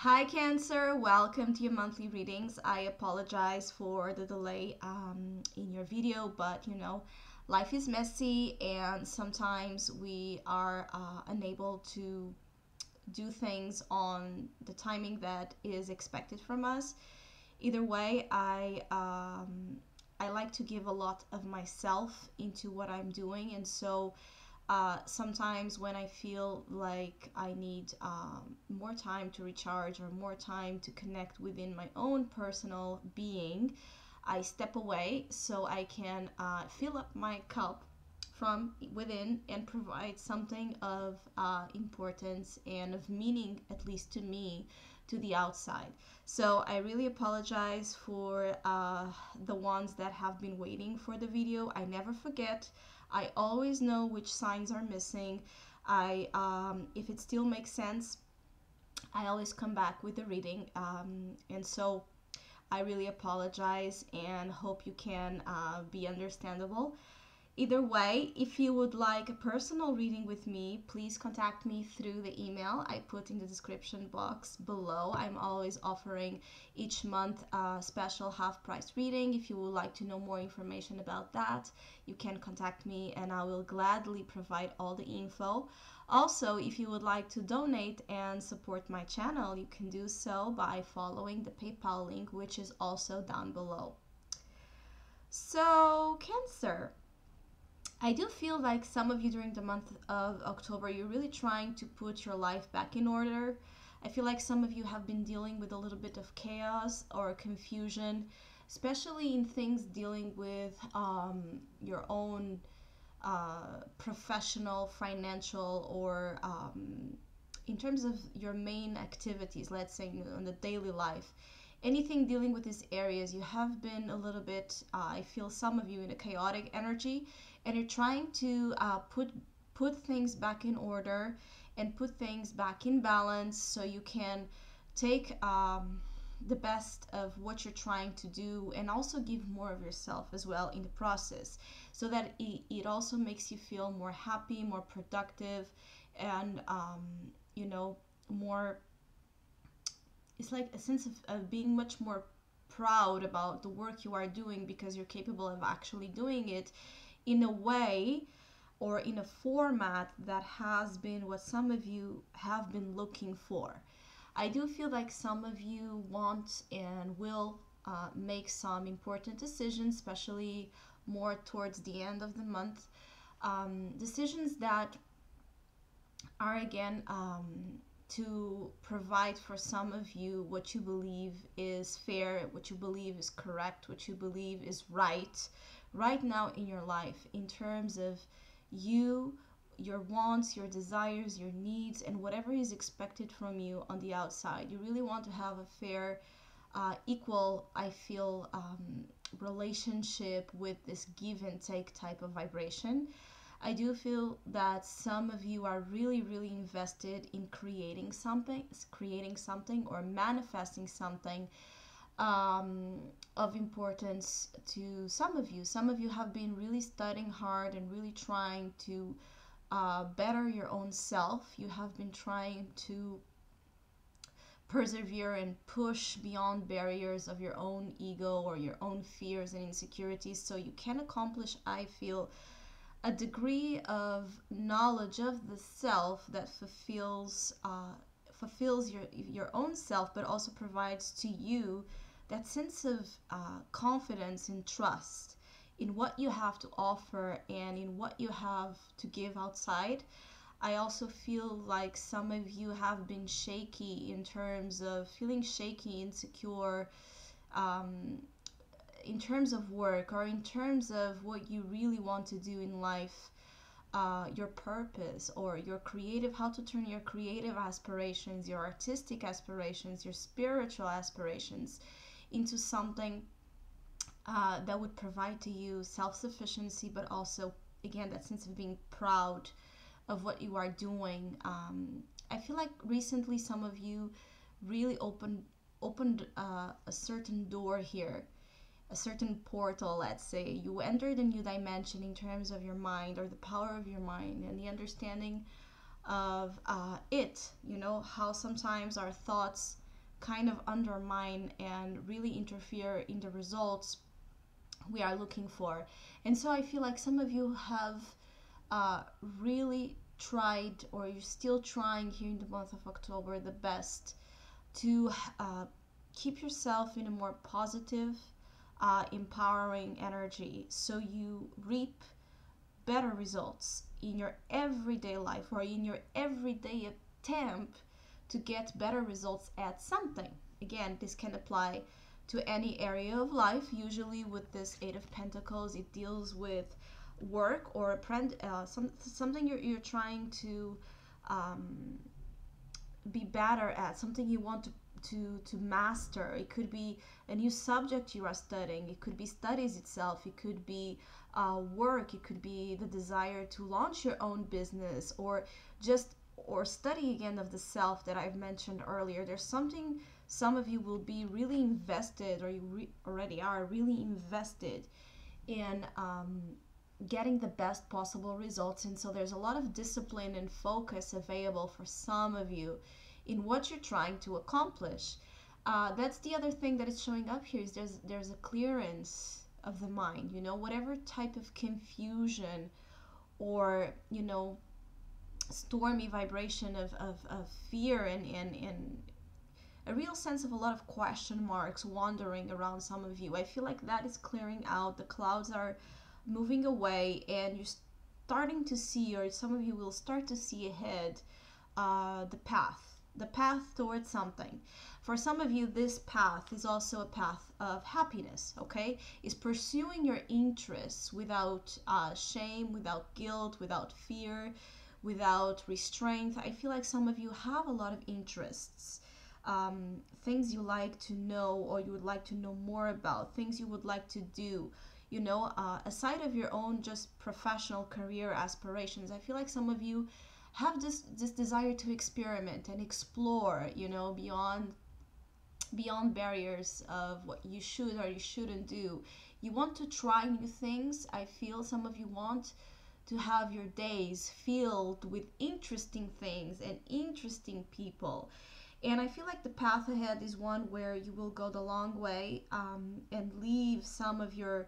Hi, Cancer. Welcome to your monthly readings. I apologize for the delay in your video, but life is messy and sometimes we are unable to do things on the timing that is expected from us. Either way, I like to give a lot of myself into what I'm doing, and so sometimes when I feel like I need more time to recharge or more time to connect within my own personal being, I step away so I can fill up my cup from within and provide something of importance and of meaning, at least to me, to the outside. So I really apologize for the ones that have been waiting for the video. I never forget. I always know which signs are missing. If it still makes sense, I always come back with the reading. And so I really apologize and hope you can be understandable. Either way, if you would like a personal reading with me, please contact me through the email I put in the description box below. I'm always offering each month a special half price reading. If you would like to know more information about that, you can contact me and I will gladly provide all the info. Also, if you would like to donate and support my channel, you can do so by following the PayPal link, which is also down below. So, Cancer. I do feel like some of you during the month of October, you're really trying to put your life back in order. I feel like some of you have been dealing with a little bit of chaos or confusion, especially in things dealing with your own professional, financial, or in terms of your main activities, let's say in the daily life. Anything dealing with these areas, you have been a little bit, I feel some of you in a chaotic energy, and you're trying to put things back in order and put things back in balance so you can take the best of what you're trying to do and also give more of yourself as well in the process, so that it also makes you feel more happy, more productive, and more, it's like a sense of being much more proud about the work you are doing because you're capable of actually doing it in a way or in a format that has been what some of you have been looking for. I do feel like some of you want and will make some important decisions, especially more towards the end of the month. Decisions that are again to provide for some of you what you believe is fair, what you believe is correct, what you believe is right now in your life, in terms of you, your wants, your desires, your needs, and whatever is expected from you on the outside. You really want to have a fair, equal, I feel, relationship with this give and take type of vibration. I do feel that some of you are really, really invested in creating something or manifesting something of importance to some of you. Some of you have been really studying hard and really trying to better your own self. You have been trying to persevere and push beyond barriers of your own ego or your own fears and insecurities so you can accomplish, I feel, a degree of knowledge of the self that fulfills your own self, but also provides to you that sense of confidence and trust in what you have to offer and in what you have to give outside. I also feel like some of you have been shaky in terms of feeling shaky, insecure, um, in terms of work or in terms of what you really want to do in life, your purpose or your creative, how to turn your creative aspirations, your artistic aspirations, your spiritual aspirations into something that would provide to you self-sufficiency, but also, again, that sense of being proud of what you are doing. I feel like recently some of you really opened a certain door here, a certain portal. Let's say you entered a new dimension in terms of your mind or the power of your mind and the understanding of it. You know how sometimes our thoughts kind of undermine and really interfere in the results we are looking for. And so I feel like some of you have really tried, or you're still trying here in the month of October, the best to keep yourself in a more positive, empowering energy so you reap better results in your everyday life, or in your everyday attempt to get better results at something. Again, this can apply to any area of life. Usually with this Eight of Pentacles, it deals with work or something you're trying to be better at, something you want to master. It could be a new subject you are studying, it could be studies itself, it could be work, it could be the desire to launch your own business, or study again of the self that I've mentioned earlier. There's something some of you will be really invested, or you already are really invested in getting the best possible results. And so there's a lot of discipline and focus available for some of you in what you're trying to accomplish. That's the other thing that is showing up here, is there's a clearance of the mind. Whatever type of confusion or stormy vibration of fear and a real sense of a lot of question marks wandering around some of you. I feel like that is clearing out. The clouds are moving away, and you're starting to see, or some of you will start to see ahead, the path towards something. For some of you, this path is also a path of happiness, okay? Is pursuing your interests without shame, without guilt, without fear, without restraint. I feel like some of you have a lot of interests, things you like to know, or you would like to know more about, things you would like to do, aside of your own just professional career aspirations. I feel like some of you have this desire to experiment and explore, beyond barriers of what you should or you shouldn't do. You want to try new things. I feel some of you want to have your days filled with interesting things and interesting people. And I feel like the path ahead is one where you will go the long way, and leave some of your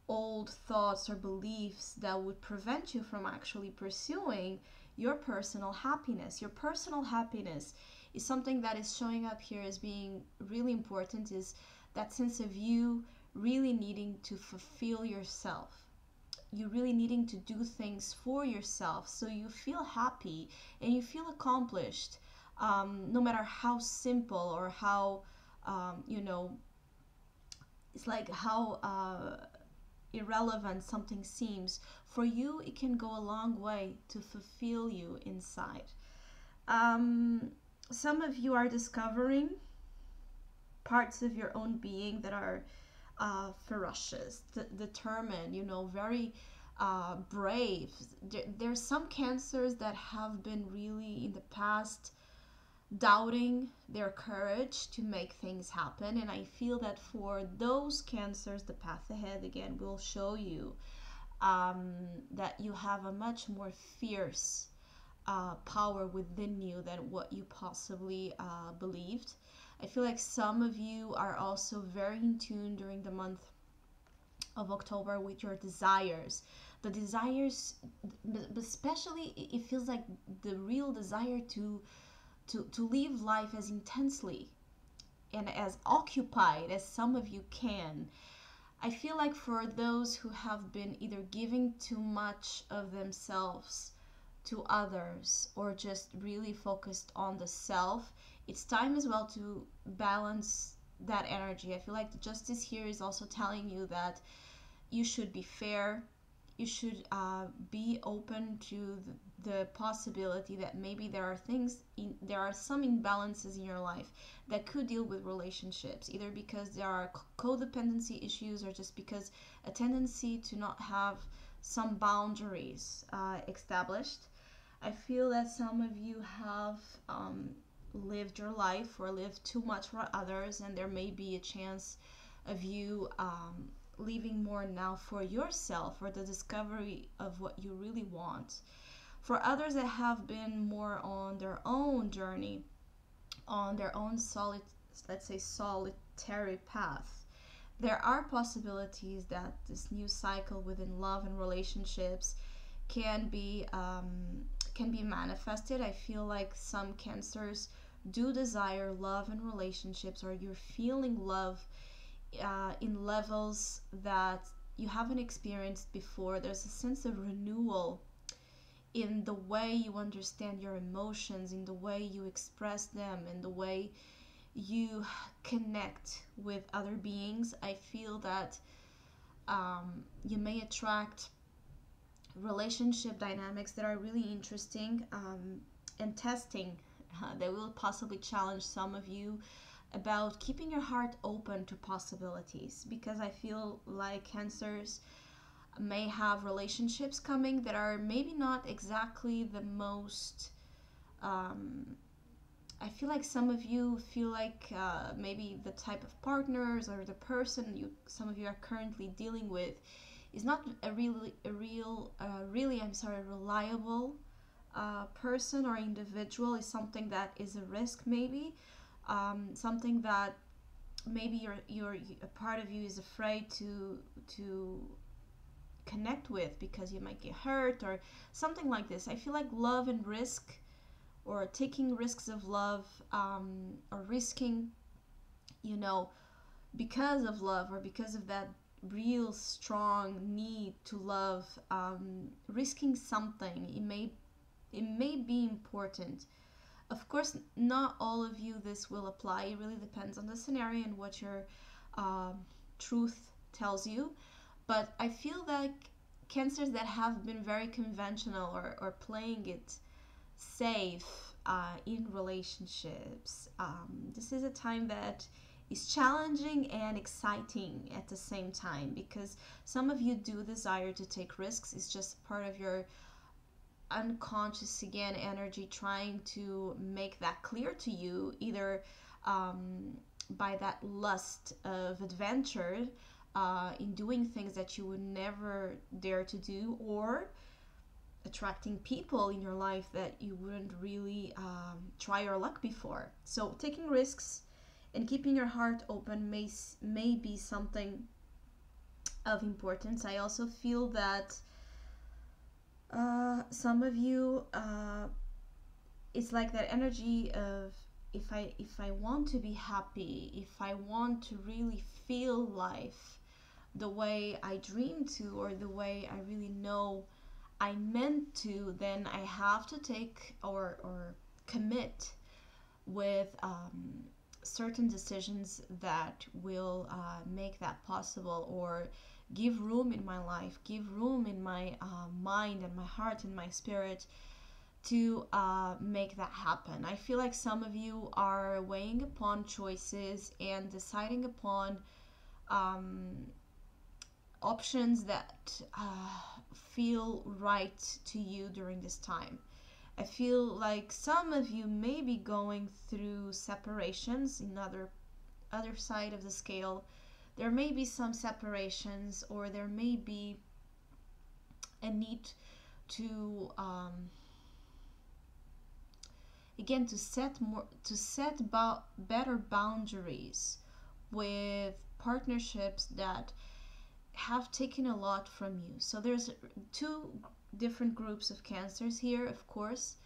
old thoughts or beliefs that would prevent you from actually pursuing your personal happiness. Your personal happiness is something that is showing up here as being really important, is that sense of you really needing to fulfill yourself. You really needing to do things for yourself so you feel happy and you feel accomplished, no matter how simple or how, it's like how irrelevant something seems. For you, it can go a long way to fulfill you inside. Some of you are discovering parts of your own being that are ferocious, determined, very brave. There's some cancers that have been really in the past doubting their courage to make things happen, and I feel that for those cancers, the path ahead again will show you that you have a much more fierce power within you than what you possibly believed. I feel like some of you are also very in tune during the month of October with your desires. The desires, especially, it feels like the real desire to live life as intensely and as occupied as some of you can. I feel like for those who have been either giving too much of themselves to others or just really focused on the self, it's time as well to balance that energy. I feel like the justice here is also telling you that you should be fair. You should be open to the possibility that maybe there are some imbalances in your life that could deal with relationships, either because there are codependency issues or just because a tendency to not have some boundaries established. I feel that some of you have lived your life or lived too much for others, and there may be a chance of you leaving more now for yourself, for the discovery of what you really want. For others that have been more on their own journey, on their own let's say, solitary path, there are possibilities that this new cycle within love and relationships can be manifested. I feel like some cancers do desire love and relationships, or you're feeling love in levels that you haven't experienced before. There's a sense of renewal in the way you understand your emotions, in the way you express them, in the way you connect with other beings. I feel that you may attract relationship dynamics that are really interesting and testing. They will possibly challenge some of you about keeping your heart open to possibilities, because I feel like cancers may have relationships coming that are maybe not exactly the most I feel like some of you feel like maybe the type of partners or the person some of you are currently dealing with is not really, I'm sorry, reliable person or individual. Is something that is a risk, maybe something that maybe a part of you is afraid to connect with because you might get hurt or something like this. I feel like love and risk, or taking risks of love, or risking, you know, because of love or because of that real strong need to love, risking something, it may be important. Of course, not all of you this will apply. It really depends on the scenario and what your truth tells you. But I feel like cancers that have been very conventional, or playing it safe in relationships, this is a time that is challenging and exciting at the same time, because some of you do desire to take risks. It's just part of your unconscious, again, energy trying to make that clear to you, either by that lust of adventure, in doing things that you would never dare to do, or attracting people in your life that you wouldn't really try your luck before. So taking risks and keeping your heart open may be something of importance. I also feel that some of you, it's like that energy of, if I want to be happy, if I want to really feel life the way I dream to, or the way I really know I meant to, then I have to take or commit with certain decisions that will make that possible, or give room in my life, give room in my mind and my heart and my spirit to make that happen. I feel like some of you are weighing upon choices and deciding upon options that feel right to you during this time. I feel like some of you may be going through separations. In other side of the scale, there may be some separations, or there may be a need to again to set better boundaries with partnerships that have taken a lot from you. So there's two different groups of cancers here, of course.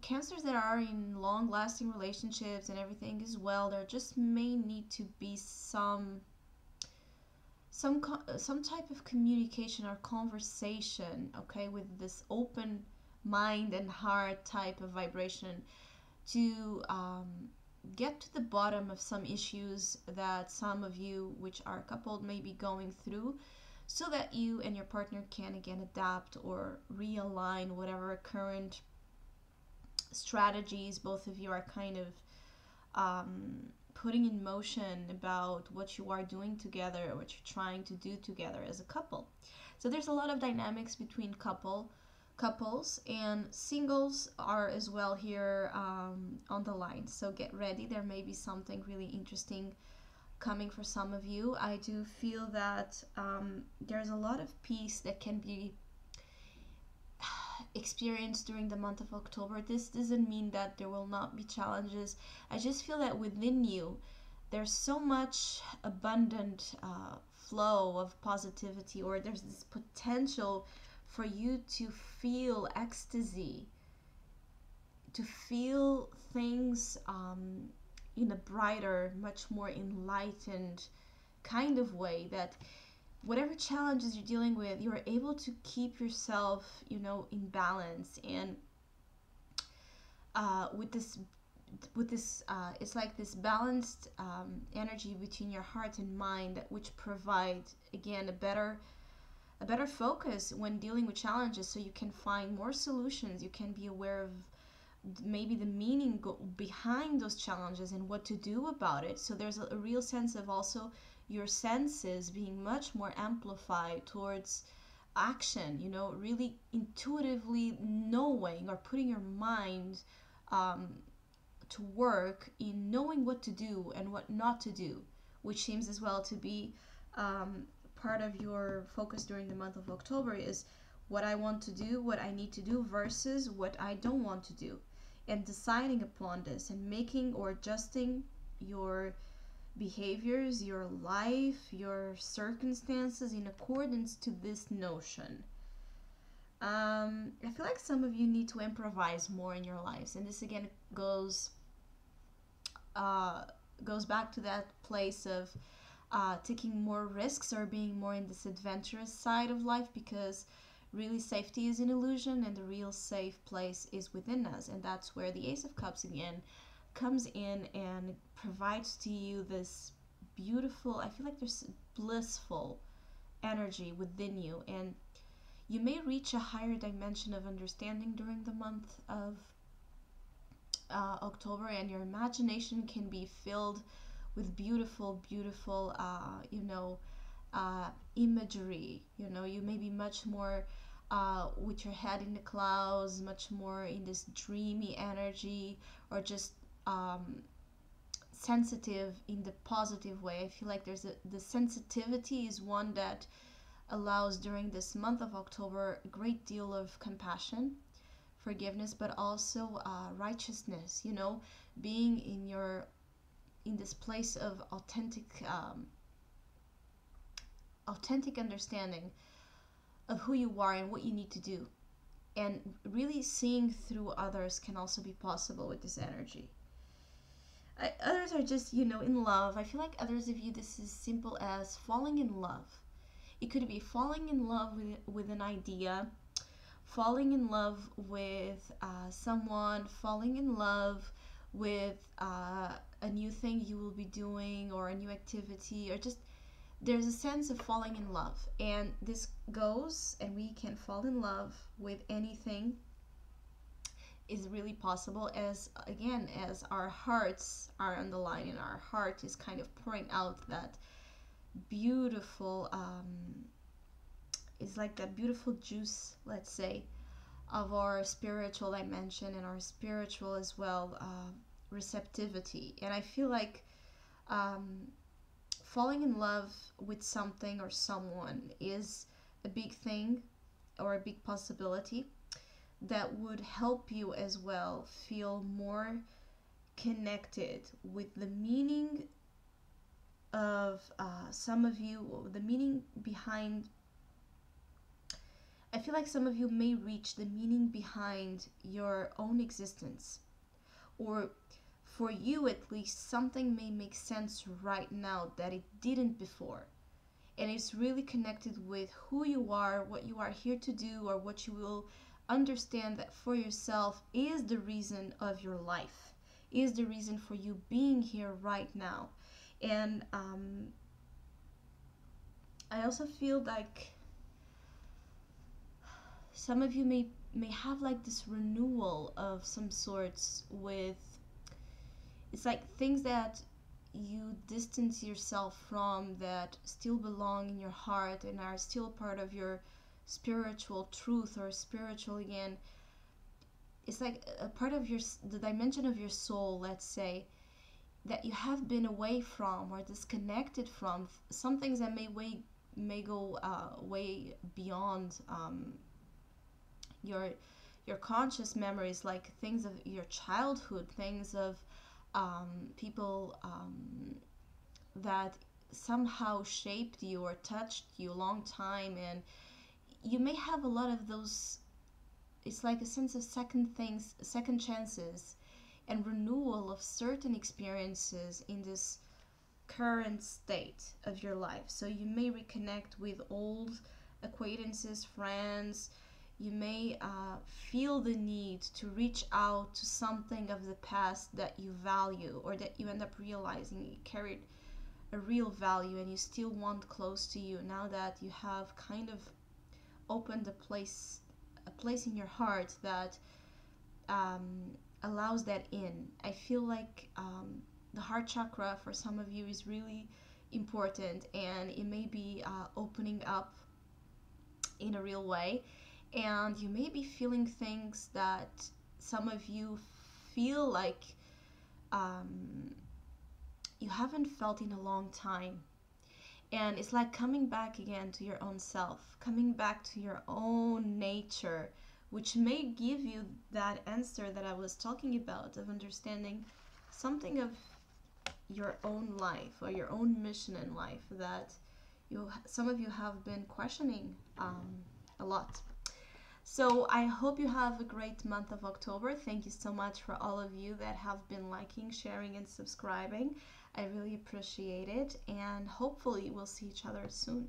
Cancers that are in long-lasting relationships and everything as well, there just may need to be some type of communication or conversation, okay, with this open mind and heart type of vibration, to get to the bottom of some issues that some of you, which are coupled, may be going through, so that you and your partner can again adapt or realign whatever current strategies both of you are kind of putting in motion about what you are doing together, what you're trying to do together as a couple. So there's a lot of dynamics between couples, and singles are as well here on the line. So get ready, there may be something really interesting coming for some of you. I do feel that there's a lot of peace that can be experience during the month of October, this doesn't mean that there will not be challenges. I just feel that within you, there's so much abundant flow of positivity, or there's this potential for you to feel ecstasy, to feel things in a brighter, much more enlightened kind of way, that whatever challenges you're dealing with, you're able to keep yourself, in balance. And with this it's like this balanced energy between your heart and mind, which provide again a better focus when dealing with challenges, so you can find more solutions. You can be aware of maybe the meaning behind those challenges and what to do about it. So there's a real sense of also your senses being much more amplified towards action, really intuitively knowing or putting your mind to work in knowing what to do and what not to do, which seems as well to be part of your focus during the month of October, is what I want to do, what I need to do versus what I don't want to do, and deciding upon this and making or adjusting your behaviors, your life, your circumstances in accordance to this notion. I feel like some of you need to improvise more in your lives, and this again goes back to that place of taking more risks or being more in this adventurous side of life, because really safety is an illusion and the real safe place is within us. And that's where the Ace of Cups again comes in and provides to you this beautiful, I feel like there's blissful energy within you, and you may reach a higher dimension of understanding during the month of October, and your imagination can be filled with beautiful, beautiful, imagery. You may be much more with your head in the clouds, much more in this dreamy energy, or just sensitive in the positive way. I feel like the sensitivity is one that allows during this month of October a great deal of compassion, forgiveness, but also righteousness. Being in this place of authentic understanding of who you are and what you need to do, and really seeing through others can also be possible with this energy. Others are just in love. I feel like others of you, this is simple as falling in love. It could be falling in love with an idea, falling in love with someone, falling in love with a new thing you will be doing, or a new activity, or just there's a sense of falling in love. And this goes, and we can fall in love with anything, is really possible, as our hearts are on the line, and our heart is kind of pouring out that beautiful is like that beautiful juice, let's say, of our spiritual dimension and our spiritual as well receptivity. And I feel like falling in love with something or someone is a big thing, or a big possibility that would help you as well feel more connected with the meaning of some of you, the meaning behind. I feel like some of you may reach the meaning behind your own existence, or for you at least, something may make sense right now that it didn't before. And it's really connected with who you are, what you are here to do, or what you will understand that for yourself is the reason of your life, is the reason for you being here right now. And I also feel like some of you may have like this renewal of some sorts with, it's like things that you distance yourself from that still belong in your heart and are still part of your spiritual truth, or spiritual again, it's like a part of the dimension of your soul, let's say, that you have been away from or disconnected from. Some things that may go way beyond your your conscious memories, like things of your childhood, things of people that somehow shaped you or touched you a long time, and you may have a lot of those. It's like a sense of second things, second chances, and renewal of certain experiences in this current state of your life. So you may reconnect with old acquaintances, friends. You may feel the need to reach out to something of the past that you value, or that you end up realizing it carried a real value and you still want close to you, now that you have kind of opened a place in your heart that allows that in. I feel like the heart chakra for some of you is really important, and it may be opening up in a real way, and you may be feeling things that some of you feel like um, you haven't felt in a long time. And it's like coming back again to your own self, coming back to your own nature, which may give you that answer that I was talking about, of understanding something of your own life or your own mission in life that some of you have been questioning a lot. So I hope you have a great month of October. Thank you so much for all of you that have been liking, sharing, and subscribing. I really appreciate it, and hopefully we'll see each other soon.